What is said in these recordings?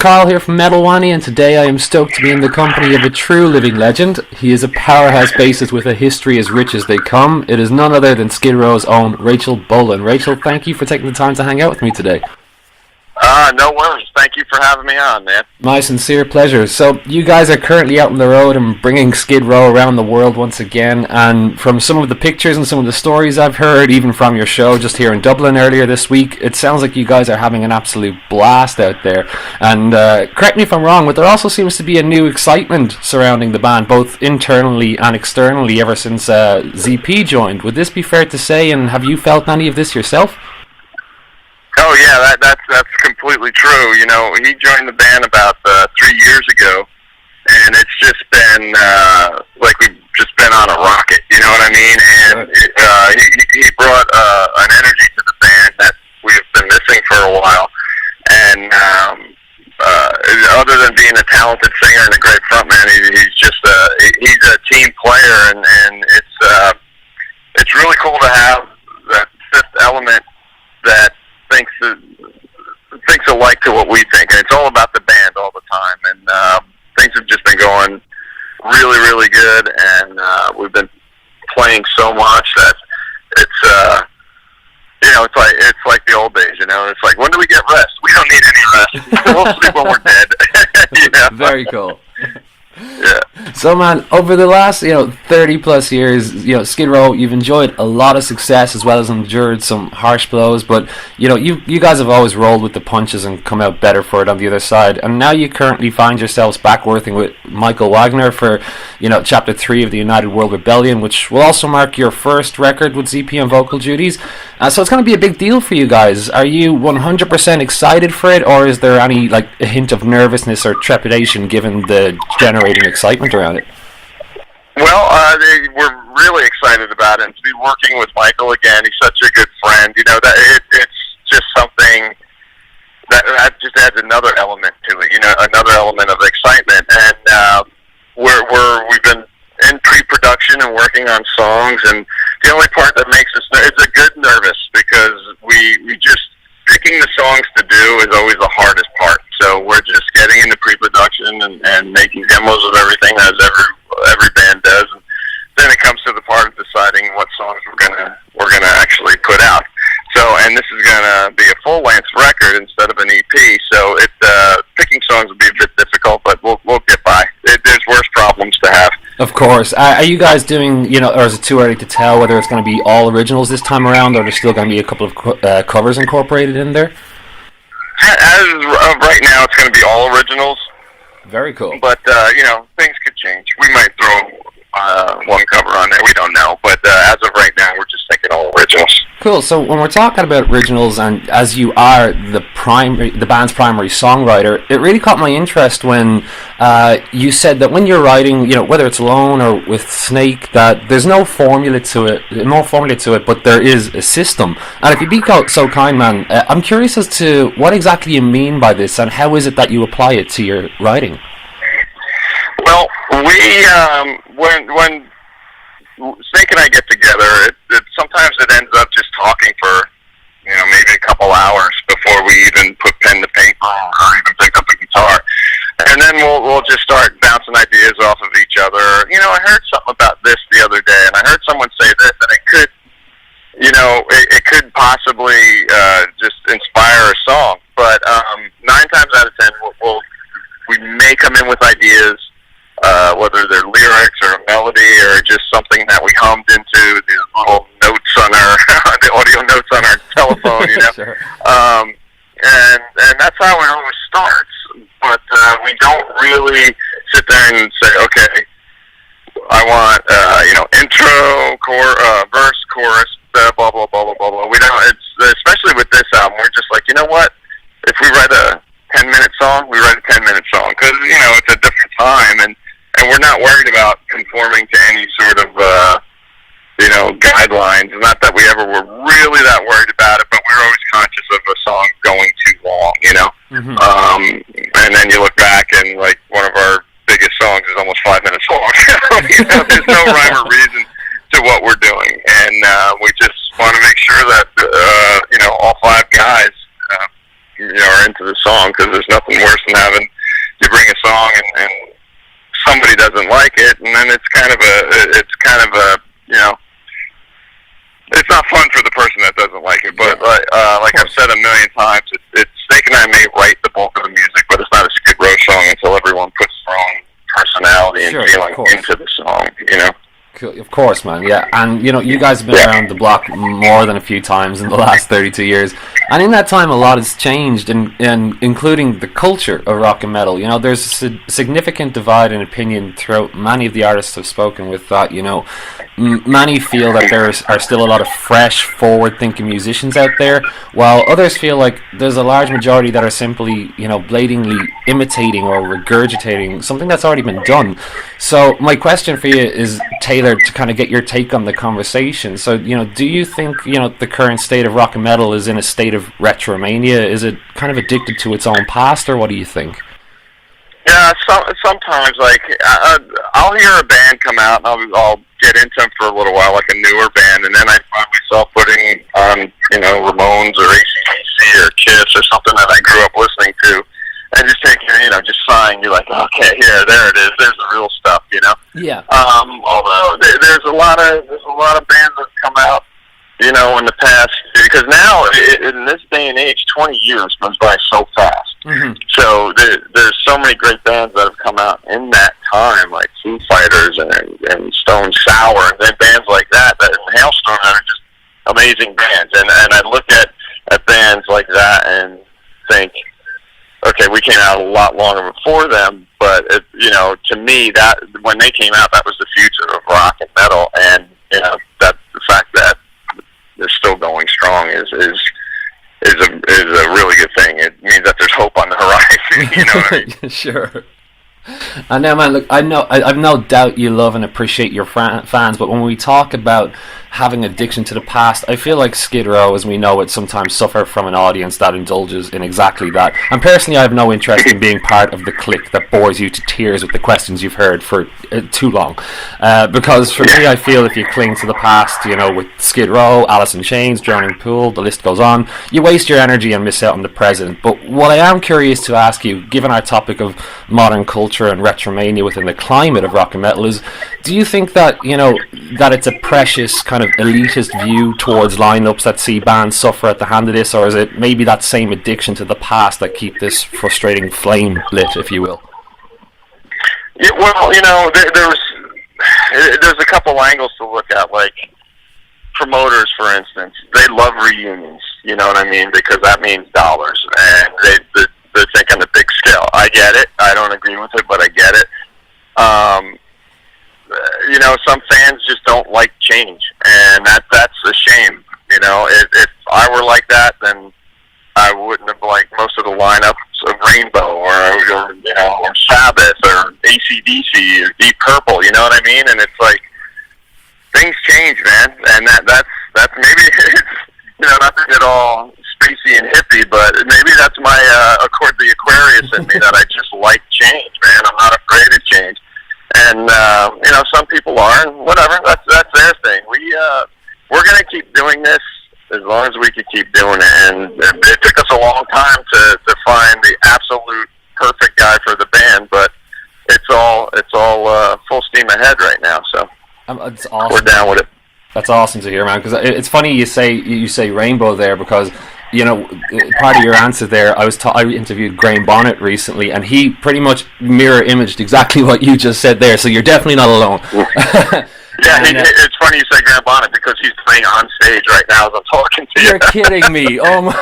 Carl here from Metal Wani, and today I am stoked to be in the company of a true living legend. He is a powerhouse bassist with a history as rich as they come. It is none other than Skid Row's own Rachel Bolan. Rachel, thank you for taking the time to hang out with me today. No worries. Thank you for having me on, man. My sincere pleasure. So, you guys are currently out on the road and bringing Skid Row around the world once again, and from some of the pictures and some of the stories I've heard, even from your show just here in Dublin earlier this week, it sounds like you guys are having an absolute blast out there. And correct me if I'm wrong, but there also seems to be a new excitement surrounding the band, both internally and externally, ever since ZP joined. Would this be fair to say, and have you felt any of this yourself? Oh yeah, that's completely true. You know, he joined the band about 3 years ago, and it's just been like we've just been on a rocket. You know what I mean? And he brought an energy to the band that we've been missing for a while. And other than being a talented singer and a great frontman, he's a team player, and it's really cool to have that fifth element that thinks alike to what we think, and it's all about the band all the time. And things have just been going really, really good, and we've been playing so much that it's it's like the old days. You know, it's like, when do we get rest? We don't need any rest. We'll sleep when we're dead. You know? Very cool. Yeah. So, man, over the last 30 plus years, Skid Row, you've enjoyed a lot of success as well as endured some harsh blows, but you guys have always rolled with the punches and come out better for it on the other side. And now you currently find yourselves back working with Michael Wagner for Chapter 3 of the United World Rebellion, which will also mark your first record with ZP on vocal duties. So it's going to be a big deal for you guys. Are you 100% excited for it, or is there any a hint of nervousness or trepidation given the generating excitement around it? Well, we're really excited about it, and to be working with Michael again. He's such a good friend. That it's just something that just adds another element to it. Another element of excitement. And we've been in pre-production and working on songs, and the only part that makes us it's a good nervous, because we just picking the songs to do is always the hardest part. So we're just getting into pre-production and making demos of everything, as every band does. And then it comes to the part of deciding what songs we're gonna actually put out. So, and this is gonna be a full-length record instead of an EP. So picking songs will be a bit difficult, but we'll get by. There's worse problems to have. Of course. Are you guys doing, or is it too early to tell whether it's going to be all originals this time around, or there's still going to be a couple of covers incorporated in there? As of right now, it's going to be all originals. Very cool. But, things could change. We might throw one cover on there. We don't know. But as of right now, we're just thinking all originals. Cool. So when we're talking about originals, and as you are the band's primary songwriter, it really caught my interest when you said that when you're writing, whether it's alone or with Snake, that there's no formula to it, but there is a system. And if you'd be so kind, man, I'm curious as to what exactly you mean by this, and how is it that you apply it to your writing? Well, when Snake and I get together, sometimes it ends up just talking for, maybe a couple hours before we even put pen to paper or even pick up a guitar. And then we'll just start bouncing ideas off of each other. I heard something about this the other day, and I heard someone say this, and it could possibly just inspire a song. But 9 times out of 10, we may come in with ideas, whether they're lyrics or a melody or just something that we hummed into the little notes on our the audio notes on our telephone, Sure. And that's how it always starts. But we don't really sit there and say, okay, I want intro, verse, chorus, blah blah blah blah blah blah. We don't. It's especially with this album, we're just like, what? If we write a 10-minute song, we write a 10-minute song, because it's a different time, and we're not worried about conforming to any sort of guidelines. Not that we ever were really that worried about it, but we're always conscious of a song going too long. Mm-hmm. And then you look back, and like one of our biggest songs is almost 5 minutes long. There's no rhyme or reason to what we're doing, and we just want to make sure that all 5 guys are in into the song, because there's nothing worse than having to bring a song and somebody doesn't like it, and then it's kind of a you know, it's not fun for the person that doesn't like it. But like I've said a million times, it's Snake and I may write the bulk of the music, but it's not a Skid Row song until everyone puts their own personality and feeling into the song, you know. Of course, man, yeah. And, you know, you guys have been around the block more than a few times in the last 32 years. And in that time, a lot has changed, including the culture of rock and metal. You know, there's a significant divide in opinion throughout many of the artists I've spoken with that, you know, many feel that there are still a lot of fresh, forward-thinking musicians out there, while others feel like there's a large majority that are simply, you know, blatantly imitating or regurgitating something that's already been done. So my question for you is tailored to kind of get your take on the conversation. So, you know, do you think, you know, the current state of rock and metal is in a state of retromania? Is it kind of addicted to its own past, or what do you think? Yeah, sometimes, like, I'll hear a band come out, and I'll get into them for a little while, like a newer band, and then I find myself putting on, you know, Ramones or AC/DC or Kiss or something that I grew up listening to, and just taking, you know, just sighing. You're like, okay, there it is. There's the real stuff, you know. Yeah. Although there's a lot of bands that come out, you know, in the past, because now in this day and age, 20 years goes by so fast. Mm-hmm. So there's so many great bands that have come out in that time, like Foo Fighters and Stone Sour, and then bands like that and Hailstorm, that are just amazing bands. And I look at bands like that and think, okay, we came out a lot longer before them, but you know, to me, that when they came out, that was the future of rock and metal, and you know, that the fact that they're still going strong is a really good thing. It means that there's hope on the horizon. You know what I mean? Sure. And now, man, look, I've no doubt you love and appreciate your fans, but when we talk about having addiction to the past, I feel like Skid Row, as we know it, sometimes suffer from an audience that indulges in exactly that. And personally, I have no interest in being part of the clique that bores you to tears with the questions you've heard for too long. Because for me, I feel if you cling to the past, you know, with Skid Row, Alice in Chains, Drowning Pool, the list goes on, you waste your energy and miss out on the present. But what I am curious to ask you, given our topic of modern culture and retromania within the climate of rock and metal, is do you think that, you know, that it's a precious kind of elitist view towards lineups that see bands suffer at the hand of this, or is it maybe that same addiction to the past that keep this frustrating flame lit, if you will? Yeah, well, you know, there's a couple angles to look at. Like promoters, for instance, they love reunions. You know what I mean? Because that means dollars, and they're thinking the big scale. I get it. I don't agree with it, but I get it. You know, some fans just don't like change, and that's a shame. You know, if I were like that, then I wouldn't have liked most of the lineups of Rainbow or you know, or Sabbath or AC/DC or Deep Purple. You know what I mean? And it's like things change, man, and that's maybe it's, you know, not to get all spacey and hippie, but maybe that's my the Aquarius in me that I just like change, man. I'm not afraid of change. And you know, some people are, and whatever. That's their thing. We're gonna keep doing this as long as we can keep doing it. And it took us a long time to find the absolute perfect guy for the band, but it's all full steam ahead right now. So it's awesome. We're down with it. That's awesome to hear, man. Because it's funny you say Rainbow there, because, you know, part of your answer there, I interviewed Graham Bonnet recently, and he pretty much mirror imaged exactly what you just said there. So you're definitely not alone. Yeah, it's funny you say Graham Bonnet, because he's playing on stage right now as I'm talking to you. You're kidding me! Oh my!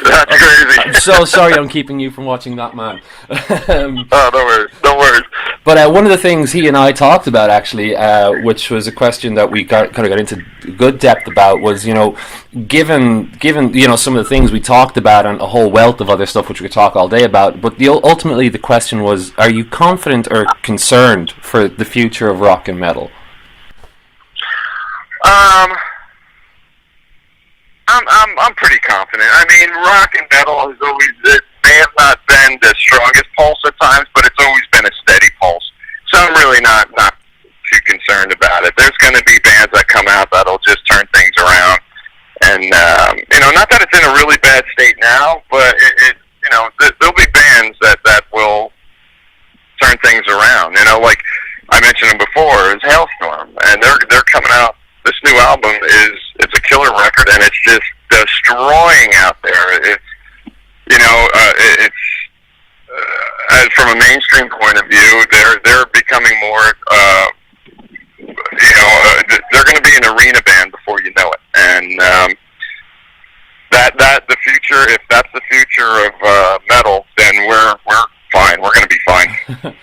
That's crazy. I'm so sorry I'm keeping you from watching that, man. Oh, no worries. But one of the things he and I talked about, actually, which was a question that we kind of got into good depth about, was, you know, given you know, some of the things we talked about and a whole wealth of other stuff which we could talk all day about, but ultimately the question was, are you confident or concerned for the future of rock and metal? I'm pretty confident. I mean, rock and metal has always, it may have not been the strongest pulse at times, but it's always been a steady pulse. So I'm really not too concerned about it. There's going to be bands that come out that'll just turn things around. And, you not that it's in a really bad state now, but there'll be bands that will turn things around. Like I mentioned them before, is Hailstorm, and they're coming out. This new album it's a killer record, and it's just destroying out there. It's from a mainstream point of view, they're becoming more. They're going to be an arena band before you know it, and that the future. If that's the future of metal, then we're fine. We're going to be fine.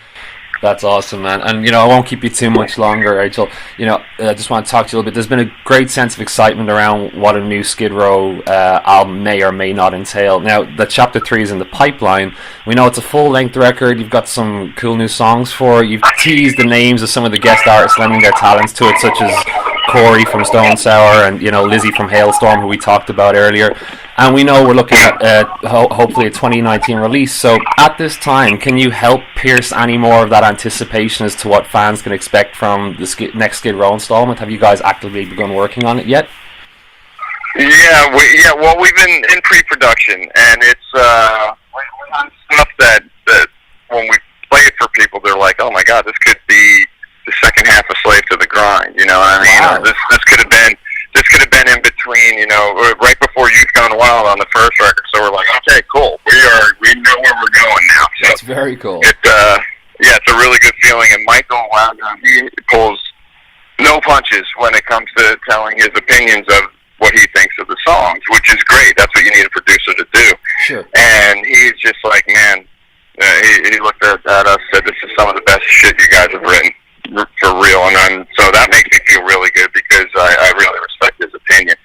That's awesome, man. And, I won't keep you too much longer, Rachel. I just want to talk to you a little bit. There's been a great sense of excitement around what a new Skid Row album may or may not entail. Now, the Chapter 3 is in the pipeline. We know it's a full-length record. You've got some cool new songs for it. You've teased the names of some of the guest artists lending their talents to it, such as Corey from Stone Sour and, Lizzie from Hailstorm, who we talked about earlier. And we know we're looking at hopefully a 2019 release. So at this time, can you help pierce any more of that anticipation as to what fans can expect from the next Skid Row installment? Have you guys actively begun working on it yet? Yeah, well, we've been in pre-production, and it's stuff that when we play it for people, they're like, oh my God, this could be the second half of Slave to the Grind. You know what I mean? Wow. This could have been in between, right before Youth Gone Wild on the first record. So we're like, okay, cool. We know where we're going now. So that's very cool. It's a really good feeling. And Michael, he pulls no punches when it comes to telling his opinions of what he thinks of the songs, which is great. That's what you need a producer to do. Sure. And he's just like, man, he looked at us, said, this is some of the best shit you guys have written. For real, and so that makes me feel really good because I really respect his opinion.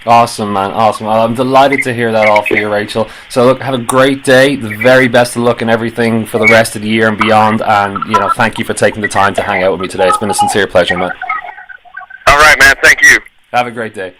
Awesome, man, awesome. I'm delighted to hear that all for you, Rachel. So look, have a great day, the very best of luck and everything for the rest of the year and beyond, and thank you for taking the time to hang out with me today. It's been a sincere pleasure, man. All right, man, thank you. Have a great day.